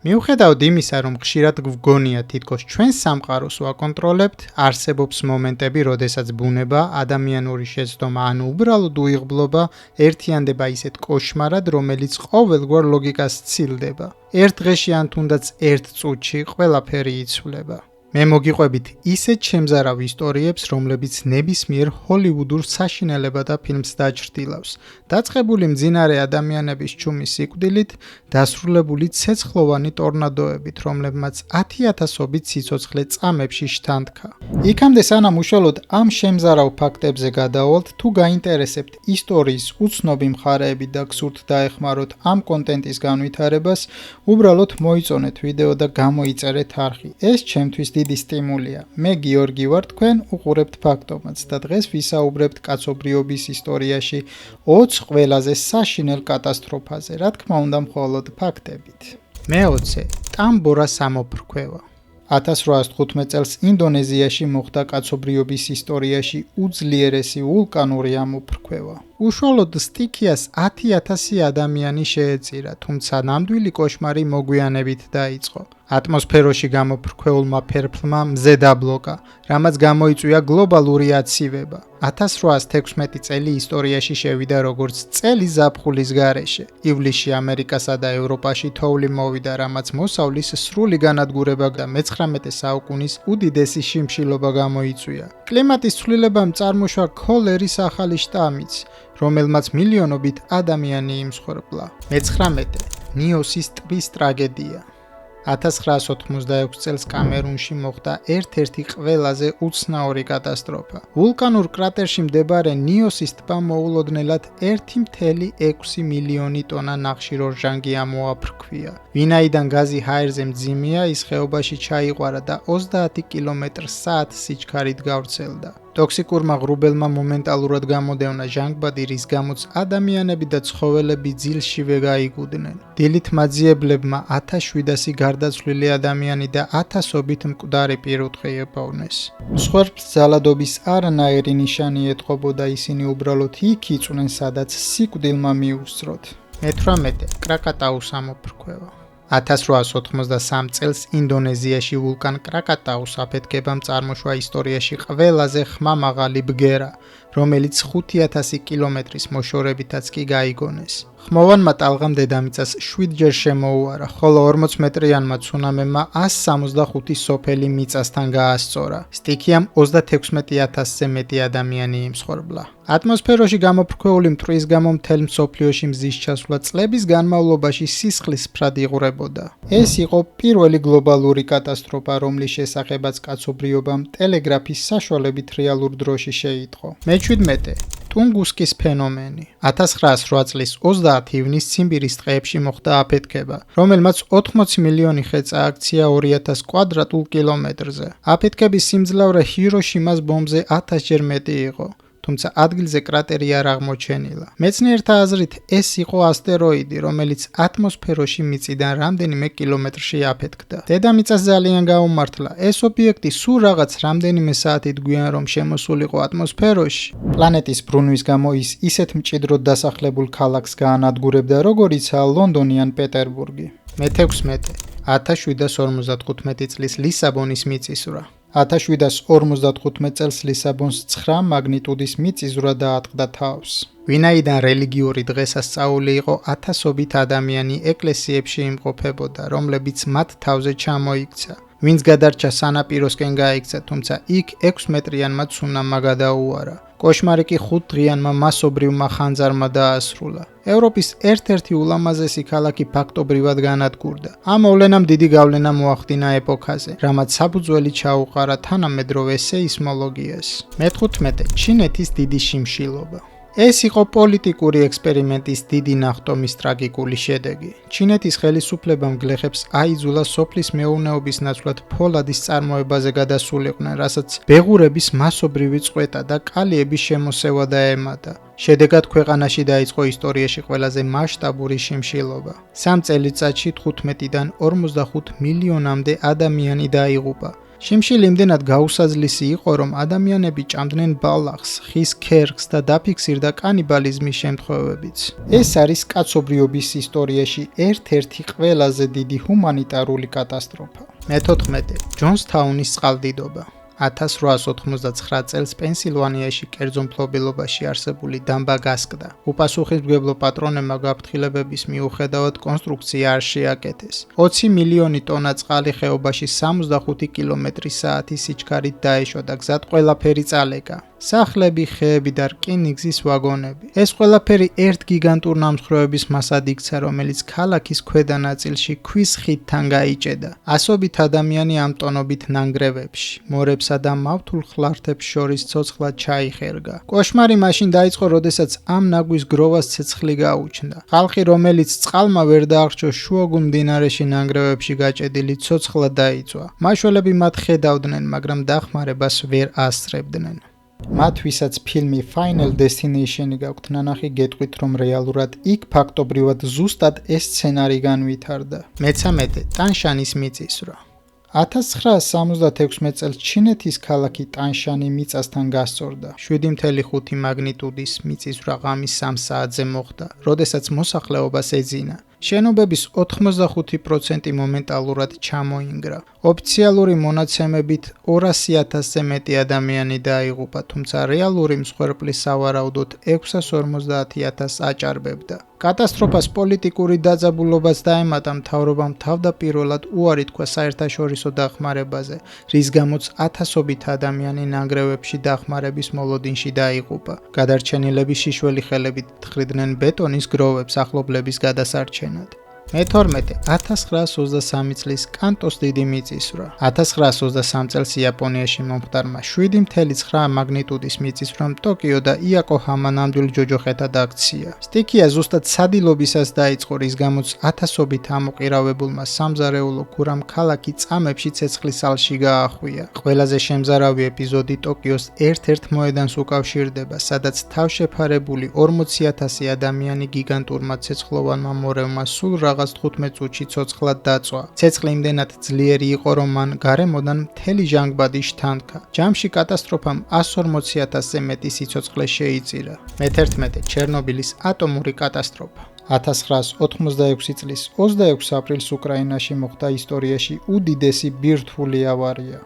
მიუხედავად იმისა, რომ ხშირად გვგონია თითქოს ჩვენ სამყაროს ვაკონტროლებთ, არსებობს მომენტები, როდესაც ბუნება, ადამიანური შეცდომა ან უბრალოდ უიღბლობა ერთიანდება ისეთ კოშმარად, რომელიც ყოველგვარ ლოგიკას სცილდება. ერთ დღეში ან თუნდაც ერთ წუთში ყველაფერი იცვლება. მე მოგიყვებით ისეთ შემზარავ ისტორიებს, რომლებიც ნებისმიერ ჰოლივუდურ საშინელებათა ფილმს დაჩრდილავს. დაწყებული მძინარე ადამიანების ჩუმის სიკვდილით, დასრულებული ცეცხლოვანი ტორნადოებით, რომლებმაც 10,000-ობით სიცოცხლე წამებში შთანთქა. იქამდე სანამ უშუალოდ ამ შემზარავ ფაქტებზე გადავალთ, თუ გაინტერესებთ ისტორიის უცნობი მხარეები და გსურთ დაეხმაროთ ამ კონტენტის განვითარებას, უბრალოდ მოიწონეთ ვიდეო და გამოიწერეთ არხი. ეს ჩემთვის დიდი სტიმულია. მე გიორგი ვარ, თქვენ უყურებთ ფაქტომაც და დღეს ვისაუბრებთ კაცობრიობის ისტორიაში 20 ყველაზე საშინელ კატასტროფაზე, რა თქმა უნდა მხოლოდ ფაქტებით. მე-20 ტამბორას ამოფრქვევა. 1815 წელს ინდონეზიაში მოხდა კაცობრიობის ისტორიაში უძლიერესი ვულკანური ამოფრქვევა. უშუალოდ სტიქიას 10,000 ადამიანი შეეწირა, თუმცა ნამდვილი კოშმარი მოგვიანებით დაიწყო. ატმოსფეროში გამოფრქვეულმა ფერფლმა მზე დაბლოკა, რამაც გამოიწვია გლობალური აცივება. 1816 წელი ისტორიაში შევიდა როგორც წელი ზაფხულის გარეშე. ივლისში ამერიკასა და ევროპაში თოვლი მოვიდა, რამაც მოსავლის სრული განადგურება და მე-19 საუკუნის უდიდესი შიმშილობა გამოიწვია. კლიმატის ცვლილებამ წარმოშვა ქოლერის ახალი შტამიც, რომელმაც მილიონობით ადამიანი იმსხვერპლა. მე-19 ნიოსის ტბის ტრაგედია. 1986 წელს კამერუნში მოხდა ერთ-ერთი ყველაზე უცნაური კატასტროფა. ვულკანურ კრატერში მდებარე ნიოსის ტბა მოულოდნელად 1,6 მილიონი ტონა ნახშირორჟანგი ამოაფრქვია. ვინაიდან გაზი ჰაერზე მძიმეა, ის ხეობაში ჩაიყვარა და 30 კმ/სთ სიჩქარით გავრცელდა. ტოქსიკურმა ღრუბელმა მომენტალურად გამოდევნა ჟანგბადი, რის გამოც ადამიანები და ცხოველები ძილშივე გაიგუდნენ. დილით მაძიებლებმა 1700 გარდაცვლილი ადამიანი და 1000-ობით მკვდარი პირუტყვი ეპოვნეს. მსხვერპლს ძალადობის არანაირი ნიშანი ეტყობოდა, ისინი უბრალოდ იქ იწვნენ, სადაც სიკვდილმა მიუსწროთ. მე-18 კრაკატაუს ამოფრქვევა. 1883 წელს ინდონეზიაში ვულკან კრაკატაუს აფეთქებამ წარმოშვა ისტორიაში ყველაზე ხმამაღალი ბგერა, რომელიც 5,000 კილომეტრის მოშორებითაც კი გაიგონეს. ხმოვანმა ტალღამ დედამიწას 7 ჯერ შემოუარა, ხოლო 40 მეტრიანმა ცუნამემმა 165 სოფელი მიწასთან გაასწორა. სტიქიამ 36,000-ზე მეტი ადამიანი იმსხვერპლა. ატმოსფეროში გამოფრქვეული მტვრის გამო მთელ მსოფლიოში მზის ჩასვლა წლების განმავლობაში სისხლისფრად იღვრებოდა. ეს იყო პირველი გლობალური კატასტროფა, რომლის შესახებაც კაცობრიობამ ტელეგრაფის საშუალებით რეალურ დროში შეიტყო. მე-17 ტუნგუსკის ფენომენი. 1908 წლის 30 ივნისს ციმბირის ტყეებში მოხდა აფეთქება, რომელმაც 80 მილიონი ხე წააქცია 2000 კვადრატულ კილომეტრზე. აფეთქების სიმძლავრე ჰიროშიმას ბომბზე 1000 ჯერ მეტი იყო. თუმცა ადგილზე კრატერი არ აღმოჩენილა. მეცნიერთა აზრით ეს იყო ასტეროიდი, რომელიც ატმოსფეროში მიწიდან რამდენიმე კილომეტრში აფეთქდა. დედამიწას ძალიან გაუმართლა. ეს ობიექტი სულ რაღაც რამდენიმე საათით გვიან რომ შემოსულიყო ატმოსფეროში. პლანეტის ბრუნვის გამო ის ისეთ მჭიდროდ დასახლებულ ქალაქს გაანადგურებდა, როგორიცაა ლონდონი ან პეტერბურგი. მე-16 1755 წლის ლისაბონის მიწისძვრა. 1755 წელს ლისაბონს 9 მაგნიტუდის მიწისძვრა დაატყდა თავს. ვინაიდან რელიგიური დღესასწაული იყო, 1000-ობით ადამიანი ეკლესიებში იმყოფებოდა, რომლებიც მათ თავზე ჩამოიქცა. ვინც გადარჩა სანაპიროსკენ გაიქცა, თუმცა იქ 6 მეტრიანმა ცუნამმა გადაუარა. კოშმარი კი 5 დღიანმა მასობრივმა ხანძარმა დაასრულა. ევროპის ერთ-ერთი ულამაზესი ქალაქი ფაქტობრივად განადგურდა. ამ მოვლენამ დიდი გავლენა მოახდინა ეპოქაზე, რამაც საფუძველი ჩაუყარა თანამედროვე სეისმოლოგიას. მე-15 ჩინეთის დიდი შიმშილობა. ეს იყო პოლიტიკური ექსპერიმენტის დიდი ნახტომის ტრაგიკული შედეგი. ჩინეთის ხელისუფლებამ გლეხებს აიძულა სოფლის მეურნეობის ნაცვლად ფოლადის წარმოებაზე გადასულიყვნენ, რასაც ბეღურების მასობრივი წყვეტა და კალიების შემოსევა დაემატა. შედეგად ქვეყანაში დაიწყო ისტორიაში ყველაზე მასშტაბური შიმშილობა. 3 წელიწადში 15-დან 45 მილიონამდე ადამიანი დაიღუპა. შიმშილი იმდენად გაუსაზლისი იყო, რომ ადამიანები ჭამდნენ ბალახს, ხის ქერქს და დაფიქსირდა კანიბალიზმის შემთხვევებიც. ეს არის კაცობრიობის ისტორიაში ერთ-ერთი ყველაზე დიდი ჰუმანიტარული კატასტროფა. მე-14. ჯონსთაუნის წყალდიდობა. 1899 წელს პენსილვანიაში კერძო მფლობელობაში არსებული დამბა გასკდა. უპასუხისმგებლო პატრონებმა გაფრთხილებების მიუხედავად კონსტრუქცია არ შეაკეთეს. 20 მილიონი ტონა წყალი ხეობაში 65 კმ/სთ სიჩქარით დაეშვა და გზად ყველაფერი წალეკა. სახლები, ხეები და რკინიგზის ვაგონები. ეს ყველაფერი ერთ გიგანტურ ნამსხვრევების მასად იქცა, რომელიც ქალაქის ქვედა ნაწილში ქვის ხიდთან გაიჭედა. ასობით ადამიანი ამ ტონობით ნანგრევებში. მორებსა და მავთულ ხლართებს შორის ცოცხლად ჩაიხერგა. კოშმარი მაშინ დაიწყო, როდესაც ამ ნაგვის გროვას ცეცხლი გაუჩნდა. ხალხი, რომელიც წყალმა ვერ დააღწიოს შუაგულ მდინარეში ნანგრევებში გაჭედილი, ცოცხლად დაიწვა. მაშველები მათ ხედავდნენ, მაგრამ დახმარებას ვერ ასწრებდნენ. მათ ვისაც ფილმი Final Destination გაქვთ ნანახი, გეტყვით, რომ რეალურად იქ ფაქტობრივად ზუსტად ეს სცენარი განვითარდა. მე-13. ტანშანის მიწისძვრა. 1976 წელს ჩინეთის ქალაქი ტანშანი მიწასთან გასწორდა. 7.5 მაგნიტუდის მიწისძვრა ღამის 3 საათზე მოხდა, როდესაც მოსახლეობას ეძინა. შენობების 85% მომენტალურად ჩამოინგრა. ოფიციალური მონაცემებით 200,000-ზე მეტი ადამიანი დაიღუპა, თუმცა რეალური მსხვერპლის სავარაუდოდ 650,000 აჭარბებდა. კატასტროფას პოლიტიკური დაძაბულობაც დაემატა, მთავრობამ თავდაპირველად უარი თქვა საერთაშორისო დახმარებაზე, რის გამოც ათასობით ადამიანი ნანგრევებში დახმარების მოლოდინში დაიღუპა. გადარჩენილები შიშველი ხელებით თხრიდნენ ბეტონის გროვებს ახლობლების გადასარჩენად. მე-12. 1923 წლის კანტოს დიდი მიწისძვრა. 1923 წელს იაპონიაში მომხდარმა 7.9 მაგნიტუდის მიწისძვრამ ტოკიო და იოკოჰამა ნამდვილ ჯოჯოხეთად აქცია. სტიქია ზუსტად სადილობისას დაიწყო, რის გამოც ათასობით ამოყირავებულმა სამზარეულო ქურამ ქალაქი წამებში ცეცხლის ალში გაახვია. ყველაზე შემზარავი ეპიზოდი ტოკიოს ერთ-ერთ მოედანს უკავშირდება, სადაც თავშეფარებული 40,000 ადამიანი გიგანტურმა ცეცხლოვანმა მორევმა სულ რაღაც 15 წუთში ცოცხლად დაწვა. ცეცხლი იმდენად ძლიერი იყო, რომ მან გარემოდან მთელი ჟანგბადი შთანთქა. ჯამში კატასტროფამ 140,000-ზე მეტი სიცოცხლე შეიწირა. მე-11. ჩერნობილის ატომური კატასტროფა. 1986 წლის 26 აპრილს უკრაინაში მოხდა ისტორიაში უდიდესი ბირთვული ავარია.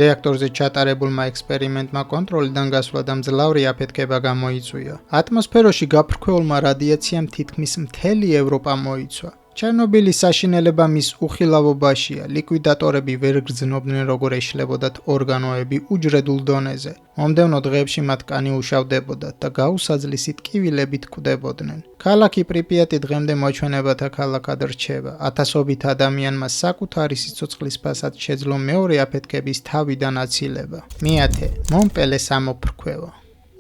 რეაქტორზე ჩატარებულმა ექსპერიმენტმა კონტროლიდან გასვლა და მძლავრი აფეთქება გამოიწვია. ატმოსფეროში გაფრქვეულმა რადიაციამ თითქმის მთელი ევროპა მოიცვა. ჩერნობილის საშინელება მის უხილავობაშია. ლიკვიდატორები ვერ გრძნობდნენ, როგორ ეშლებოდათ ორგანოები უჯრედულ დონეზე. მომდევნო დღეებში მათ კანი უშავდებოდათ და გაუსაძლისი ტკივილებით კვდებოდნენ. ქალაქი პრიპიატი დღემდე მოჩვენებათა ქალაქად რჩება. ათასობით ადამიანმა საკუთარი სიცოცხლის ფასად შეძლო მეორე აფეთქების თავიდან აცილება. მე-10. მონპელეს ამოფრქვევა.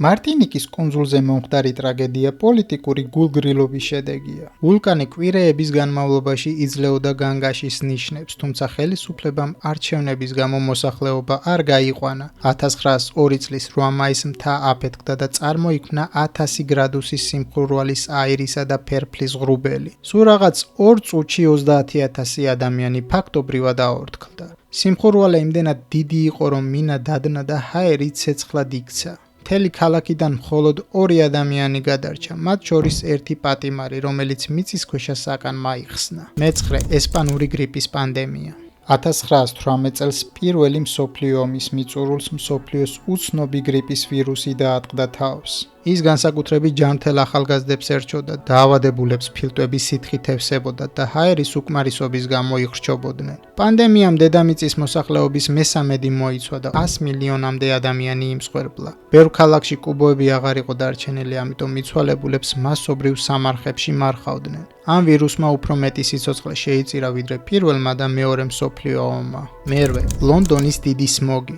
მარტინიკის კუნძულზე მომხდარი ტრაგედია პოლიტიკური გულგრილობის შედეგია. ვულკანი კვირეების განმავლობაში იძლეოდა განგაშის ნიშნებს, თუმცა ხელისუფლებამ არჩევნების გამო მოსახლეობა არ გაიყვანა. 1902 წლის 8 მაისს მთა აფეთქდა და წარმოიქმნა 1000 გრადუსის სიმხურვალის აირისა და ფერფლის ღრუბელი. სულ რაღაც 2 წუთში 30,000 ადამიანი ფაქტობრივად აორთქლდა. სიმხურვალე იმდენად დიდი იყო, რომ მინა დადნა და ჰაერი ცეცხლად იქცა. მთელი ქალაქიდან მხოლოდ 2 ადამიანი გადარჩა, მათ შორის ერთი პატიმარი, რომელიც მიწისქვეშა საკანმა იხსნა. მე-9. ესპანური გრიპის პანდემია. 1918 წელს პირველი მსოფლიო ომის მიწურულს მსოფლიოს უცნობი გრიპის ვირუსი დაატყდა თავს. ის განსაკუთრებით ჯანმრთელ ახალგაზრდებს ერჩოდა, დაავადებულებს ფილტვების სითხით ევსებოდათ და ჰაერის უკმარისობის გამო იხრჩობოდნენ. პანდემიამ დედამიწის მოსახლეობის 1/3 მოიცვა და 100 მილიონამდე ადამიანი იმსხვერპლა. ბევრ ქალაქში კუბოები აღარ იყო დარჩენილი, ამიტომ მიცვალებულებს მასობრივ სამარხებში მარხავდნენ. ამ ვირუსმა უფრო მეტი სიცოცხლე შეიწირა ვიდრე პირველმა და მეორე მსოფლიო ომმა. მე-8. ლონდონის დიდი სმოგი.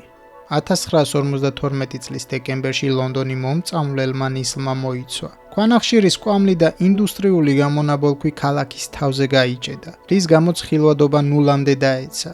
1952 წლის დეკემბერში ლონდონი მომწამვლელმა ნისლმა მოიცვა. ქვანახშირის კვამლი და ინდუსტრიული გამონაბოლქვი ქალაქის თავზე გაიჭედა, რის გამოც ხილვადობა ნულამდე დაეცა.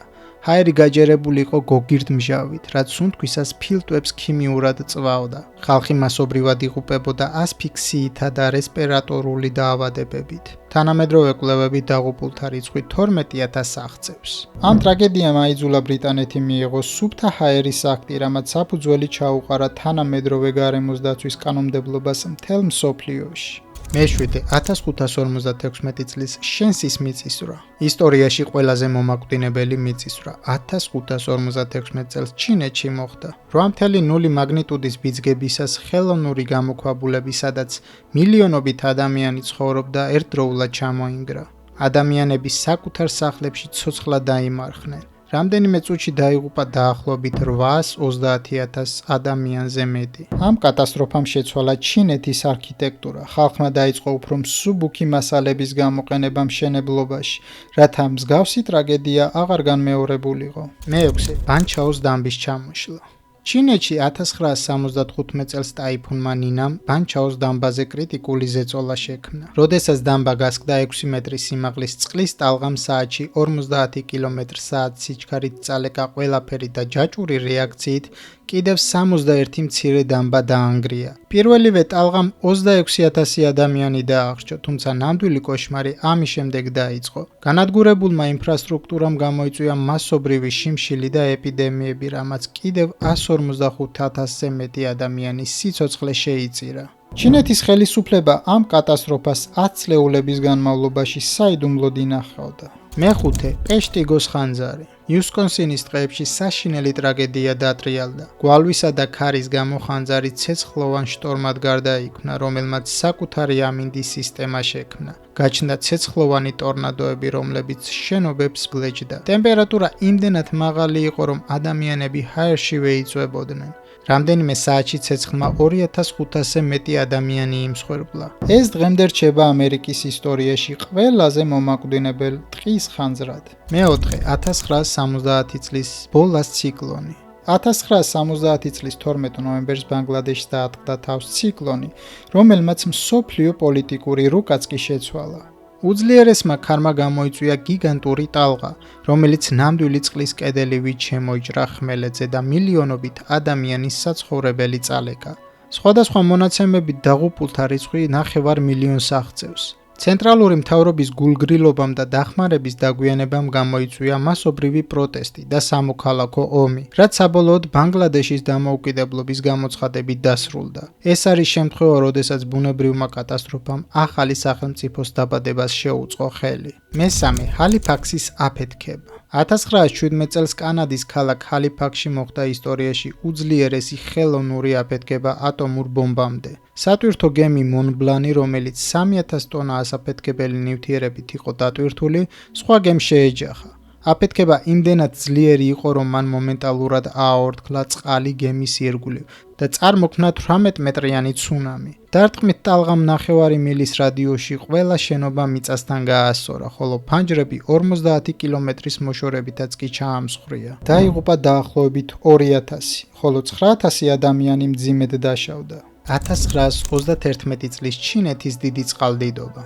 ჰაერი გაჯერებული იყო გოგირდ მჟავით, რაც სუნთქვისას ფილტვებს ქიმიურად წვავდა. ხალხი მასობრივად იღუპებოდა ასფიქსიითა და რესპირატორული დაავადებებით. თანამედროვე კვლევები დაღუპულთა რიცხვი 12,000 აღწევს. ამ ტრაგედიამ აიძულა ბრიტანეთი მიიღოს სუფთა ჰაერის აქტი, რამაც საფუძველი ჩაუყარა თანამედროვე გარემოს დაცვის კანონმდებლობას მთელ მსოფლიოში. მე-7 1556 წლის შენსის მიწისძვრა. ისტორიაში ყველაზე მომაკვდინებელი მიწისძვრა 1556 წელს ჩინეთში მოხდა. 8.0 მაგნიტუდის ბიძგებისას ხელოვნური გამოქვაბულები, სადაც მილიონობით ადამიანი ცხოვრობდა, ერთდროულად ჩამოინგრა. ადამიანები საკუთარ სახლებში ცოცხლად დაიმარხნენ. რამდენიმე წუთში დაიღუპა დაახლოებით 830,000 ადამიანზე მეტი. ამ კატასტროფამ შეცვალა ჩინეთის არქიტექტურა. ხალხმა დაიწყო უფრო მსუბუქი მასალების გამოყენება მშენებლობაში, რათა მსგავსი ტრაგედია აღარ განმეორებულიყო. მე-6 ბანჩაოს დამბის ჩამოშლა. ჩინეთში 1975 წელს ტაიფუნმა ნინამ ბანჩაოს დამბაზე კრიტიკული ზეწოლა შექმნა. როდესაც დამბა გასკდა 6 მეტრის სიმაღლის წყლის ტალღამ საათში 50 კმ/სთ სიჩქარით წალეკა ყველაფერი და ჯაჭვური რეაქციით კიდევ 61 მცირე დამბა დაანგრია. პირველივე ტალღამ 26,000 ადამიანი დაახრჩო, თუმცა ნამდვილი კოშმარი ამის შემდეგ დაიწყო. განადგურებულმა ინფრასტრუქტურამ გამოიწვია მასობრივი შიმშილი და ეპიდემიები, რამაც კიდევ 145,000-ზე მეტი ადამიანის სიცოცხლე შეიწირა. ჩინეთის ხელისუფლება ამ კატასტროფას 10 წლეულების განმავლობაში საიდუმლოდ ინახავდა. მე-5 პეშტიგოს ხანძარი. იუსკონსინის ტყეებში საშინელი ტრაგედია დატრიალდა. გვალვისა და ქარის გამო ხანძარი ცეცხლოვან შტორმად გარდაიქმნა, რომელმაც საკუთარი ამინდის სისტემა შექმნა. გაჩნდა ცეცხლოვანი ტორნადოები, რომლებიც შენობებს გლეჯდა. ტემპერატურა იმდენად მაღალი იყო, რომ ადამიანები ჰაერშივე იწვებოდნენ. რამდენიმე საათში ცეცხლმა 2500-ზე მეტი ადამიანი იმსხვერპლა. ეს დღემდე რჩება ამერიკის ისტორიაში ყველაზე მომაკვდინებელ ტყის ხანძრად. მე-4 1970 წლის ბოლას ციკლონი. 1970 წლის 12 ნოემბერს ბანგლადეშს დაატყდა თავს ციკლონი, რომელმაც მსოფლიო პოლიტიკური რუკაც კი შეცვალა. უძლიერესმა ქარმა გამოიწვია გიგანტური ტალღა, რომელიც ნამდვილი წყლის კედელივით შემოიჭრა ხმელეთზე და მილიონობით ადამიანის საცხოვრებელი წალეკა. სხვადასხვა მონაცემებით დაღუპულთა რიცხვი 9 მილიონს აღწევს. ცენტრალური მთავრობის გულგრილობამ და დახმარების დაგვიანებამ გამოიწვია მასობრივი პროტესტი და სამოქალაქო ომი, რაც საბოლოოდ ბანგლადეშის დამოუკიდებლობის გამოცხადებით დასრულდა. ეს არის შემთხვევა, როდესაც ბუნებრივმა კატასტროფამ ახალი სახელმწიფოს დაბადებას შეუწყო ხელი. მე-3 ჰალიფაქსის აფეთქება. 1917 წელს კანადის ქალაქ ჰალიფაქსში მოხდა ისტორიაში უძლიერესი ხელოვნური აფეთქება ატომურ ბომბამდე. სატვირთო გემი მონბლანი, რომელიც 3000 ტონა ასაფეთქებელი ნივთიერებით იყო დატვირთული, სხვა გემს შეეჯახა. აფეთქება იმდენად ძლიერი იყო, რომ მან მომენტალურად ააორთქლა წყალი გემის ირგვლივ და წარმოქმნა 18 მეტრიანი ცუნამი. დარტყმით ტალღამ 9 მილის რადიუსში ყველა შენობა მიწასთან გაასწორა, ხოლო ფანჯრები 50 კილომეტრის მოშორებითაც კი ჩაამსხვრია. დაიღუპა დაახლოებით 2000, ხოლო 9000 ადამიანი მძიმედ დაშავდა. 1931 წლის ჩინეთის დიდი წყალდიდობა.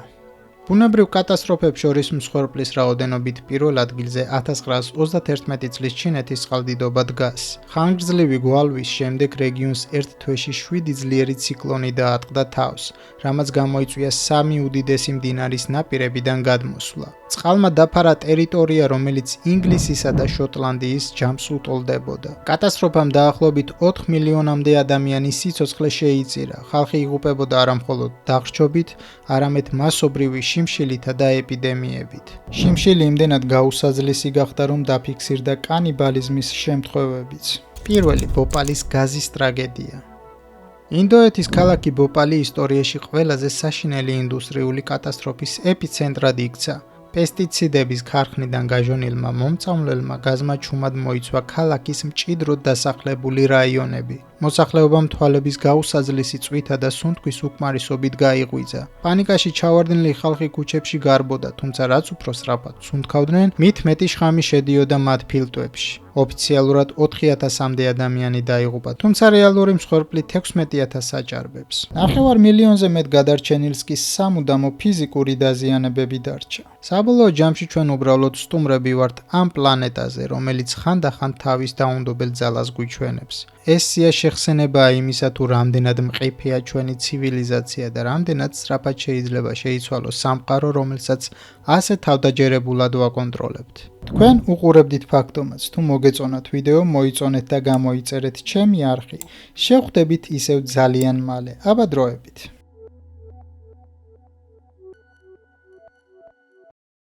ბუნებრივ კატასტროფებს შორის მსხვერპლის რაოდენობით პირველ ადგილზე 1931 წლის ჩინეთის წყალდიდობა დგას. ხანგრძლივი გვალვის შემდეგ რეგიონს ერთ თვეში 7 ძლიერი ციკლონი დაატყდა თავს, რამაც გამოიწვია 3 უდიდესი მდინარის ნაპირებიდან გადმოსვლა. წყალმა დაფარა ტერიტორია, რომელიც ინგლისისა და შოტლანდიის ჯამს უტოლდებოდა. კატასტროფამ დაახლოებით 4 მილიონამდე ადამიანის სიცოცხლე შეიწირა. ხალხი იღუპებოდა არა მხოლოდ დახრჩობით, არამედ მასობრივი შიმშილითა და ეპიდემიებით. შიმშილი იმდენად გაუსაძლისი გახდა, რომ დაფიქსირდა კანიბალიზმის შემთხვევებიც. პირველი ბოპალის გაზის ტრაგედია. ინდოეთის ქალაქი ბოპალი ისტორიაში ყველაზე საშინელი ინდუსტრიული კატასტროფის ეპიცენტრად იქცა. პესტიციდების ქარხნიდან გაჟონილმა მომწამლელმა გაზმა ჩუმად მოიცვა ქალაქის მჭიდროდ დასახლებული რაიონები. მოსახლეობამ თვალების გაუსაძლისი წვითა და სუნთქვის უკმარისობით გაიღვიძა. პანიკაში ჩავარდნილი ხალხი ქუჩებში გარბოდა, თუმცა რაც უფრო სწრაფად სუნთქავდნენ, მით მეტი შხამი შედიოდა მათ ფილტვებში. ოფიციალურად 4000-მდე ადამიანი დაიღუპა, თუმცა რეალური მსხვერპლი 16000 აჭარბებს. 9 მილიონზე მეტ გადარჩენილს კი სამუდამო ფიზიკური დაზიანებები დარჩა. საბოლოო ჯამში ჩვენ უბრალოდ სტუმრები ვართ ამ პლანეტაზე, რომელიც ხანდახან თავის დაუნდობელ ძალას გვიჩვენებს. ეს სია შეხსენებაა იმისა, თუ რამდენად მყიფეა ჩვენი ცივილიზაცია და რამდენად სწრაფად შეიძლება შეიცვალოს სამყარო, რომელსაც ასე თავდაჯერებულად ვაკონტროლებთ. თქვენ უყურებდით ფაქტომატს. თუ მოგეწონათ ვიდეო, მოიწონეთ და გამოიწერეთ ჩემი არხი. შევხვდებით ისევ ძალიან მალე. აბა დროებით.